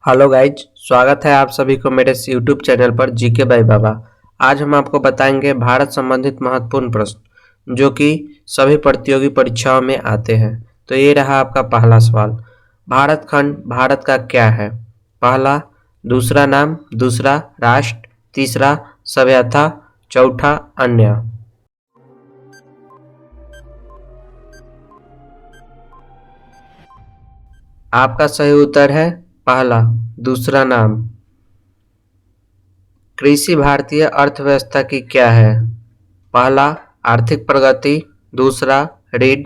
Hello guys, स्वागत है आप सभी को मेरे इस यूट्यूब चैनल पर जीके बाई बाबा। आज हम आपको बताएंगे भारत संबंधित महत्वपूर्ण प्रश्न जो कि सभी प्रतियोगी परीक्षाओं में आते हैं। तो ये रहा आपका पहला सवाल। भारत खंड भारत का क्या है? पहला दूसरा नाम, दूसरा राष्ट्र, तीसरा सभ्यता, चौथा अन्य। आपका सही उत्तर है पहला दूसरा नाम। कृषि भारतीय अर्थव्यवस्था की क्या है? पहला आर्थिक प्रगति, दूसरा ऋण,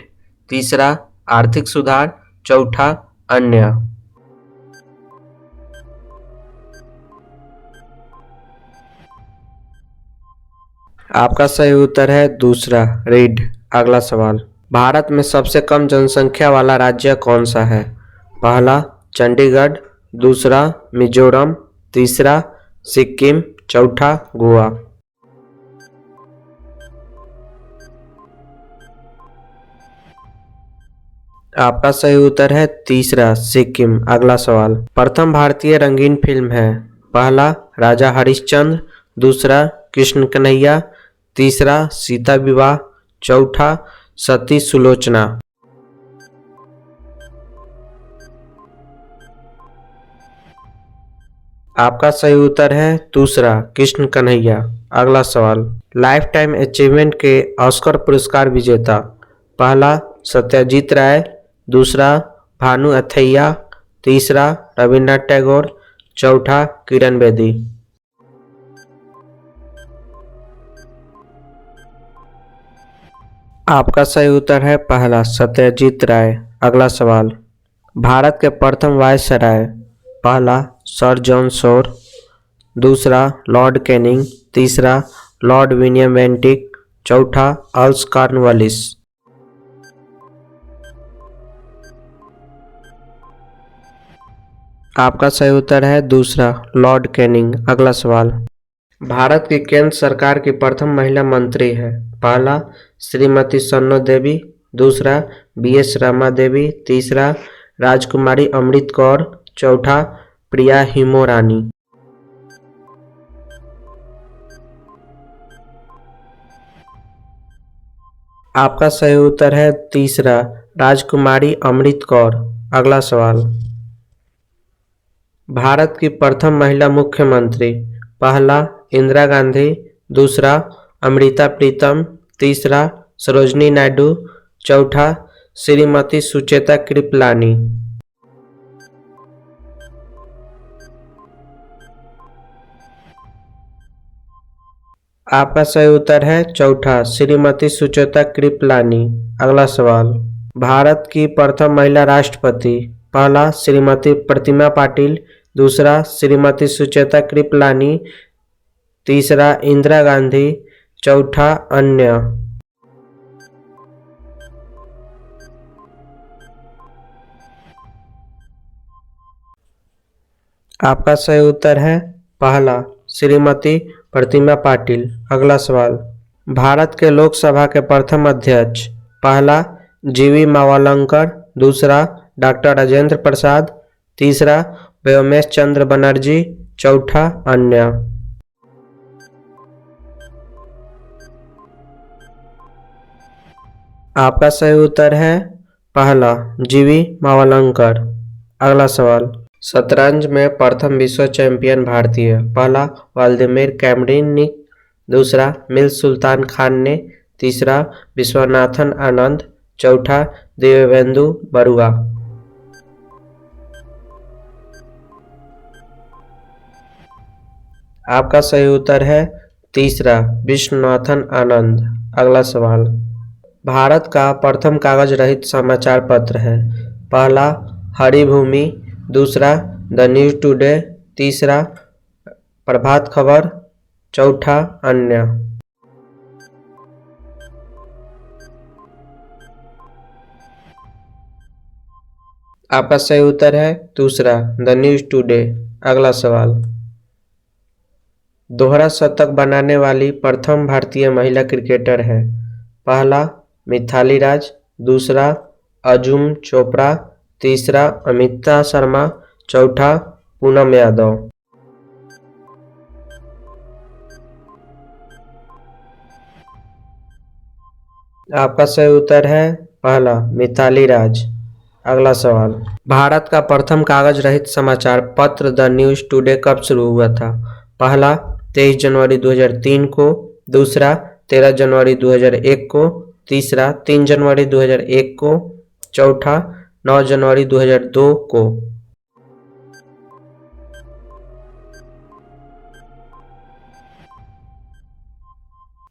तीसरा आर्थिक सुधार, चौथा अन्य। आपका सही उत्तर है दूसरा ऋण। अगला सवाल। भारत में सबसे कम जनसंख्या वाला राज्य कौन सा है? पहला चंडीगढ़, दूसरा मिजोरम, तीसरा सिक्किम, चौथा गोवा। आपका सही उत्तर है तीसरा सिक्किम। अगला सवाल। प्रथम भारतीय रंगीन फिल्म है? पहला राजा हरिश्चंद्र, दूसरा कृष्ण कन्हैया, तीसरा सीता विवाह, चौथा सती सुलोचना। आपका सही उत्तर है दूसरा कृष्ण कन्हैया। अगला सवाल। लाइफ टाइम अचीवमेंट के ऑस्कर पुरस्कार विजेता? पहला सत्यजीत राय, दूसरा भानु अथैया, तीसरा रविन्द्रनाथ टैगोर, चौथा किरण बेदी। आपका सही उत्तर है पहला सत्यजीत राय। अगला सवाल। भारत के प्रथम वायसराय? पहला सर जॉन शोर, दूसरा लॉर्ड कैनिंग, तीसरा लॉर्ड विलियम बेंटिक, चौथा अर्ल्स कॉर्नवालिस। आपका सही उत्तर है दूसरा लॉर्ड कैनिंग। अगला सवाल। भारत की केंद्र सरकार की प्रथम महिला मंत्री है? पहला श्रीमती सन्नो देवी, दूसरा बीएस रमा देवी, तीसरा राजकुमारी अमृत कौर, चौथा प्रिया हिमोरानी। आपका सही उत्तर है तीसरा राजकुमारी अमृत कौर। अगला सवाल। भारत की प्रथम महिला मुख्यमंत्री? पहला इंदिरा गांधी, दूसरा अमृता प्रीतम, तीसरा सरोजनी नायडू, चौथा श्रीमती सुचेता कृपलानी। आपका सही उत्तर है चौथा श्रीमती सुचेता कृपलानी। अगला सवाल। भारत की प्रथम महिला राष्ट्रपति? पहला श्रीमती प्रतिमा पाटिल, दूसरा श्रीमती सुचेता कृपलानी, तीसरा इंदिरा गांधी, चौथा अन्य। आपका सही उत्तर है पहला श्रीमती प्रतिमा पाटिल। अगला सवाल। भारत के लोकसभा के प्रथम अध्यक्ष? पहला जीवी मावलंकर, दूसरा डॉक्टर राजेंद्र प्रसाद, तीसरा व्योमेश चंद्र बनर्जी, चौथा अन्य। आपका सही उत्तर है पहला जीवी मावलंकर। अगला सवाल। शतरंज में प्रथम विश्व चैंपियन भारतीय? पहला व्लादिमीर कैमरिनिक, दूसरा मिल सुल्तान खान ने, तीसरा विश्वनाथन आनंद, चौथा देवेंदु बरुआ। आपका सही उत्तर है तीसरा विश्वनाथन आनंद। अगला सवाल। भारत का प्रथम कागज रहित समाचार पत्र है? पहला हरिभूमि, दूसरा द न्यूज टुडे, तीसरा प्रभात खबर, चौथा अन्य। आपका सही उत्तर है दूसरा द न्यूज टुडे। अगला सवाल। दोहरा शतक बनाने वाली प्रथम भारतीय महिला क्रिकेटर है? पहला मिथाली राज, दूसरा अंजुम चोपड़ा, तीसरा अमिता शर्मा, चौथा पूनम यादव। आपका सही उत्तर है पहला, मिताली राज। अगला सवाल, भारत का प्रथम कागज रहित समाचार पत्र द न्यूज टुडे कब शुरू हुआ था? पहला 23 जनवरी 2003 को, दूसरा 13 जनवरी 2001 को, तीसरा 3 जनवरी 2001 को, चौथा 9 जनवरी 2002 को।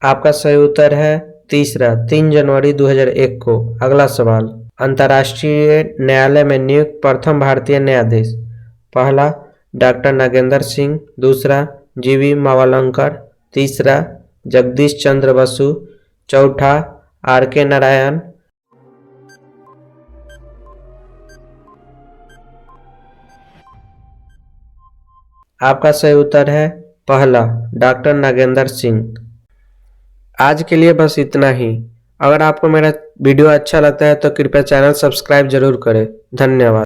आपका सही उत्तर है तीसरा 3 जनवरी 2001 को। अगला सवाल, अंतर्राष्ट्रीय न्यायालय में नियुक्त प्रथम भारतीय न्यायाधीश? पहला डॉक्टर नागेंद्र सिंह, दूसरा जीवी मावलंकर, तीसरा जगदीश चंद्र बसु, चौथा आर.के. नारायण। आपका सही उत्तर है पहला डॉक्टर नागेंद्र सिंह। आज के लिए बस इतना ही। अगर आपको मेरा वीडियो अच्छा लगता है तो कृपया चैनल सब्सक्राइब जरूर करें। धन्यवाद।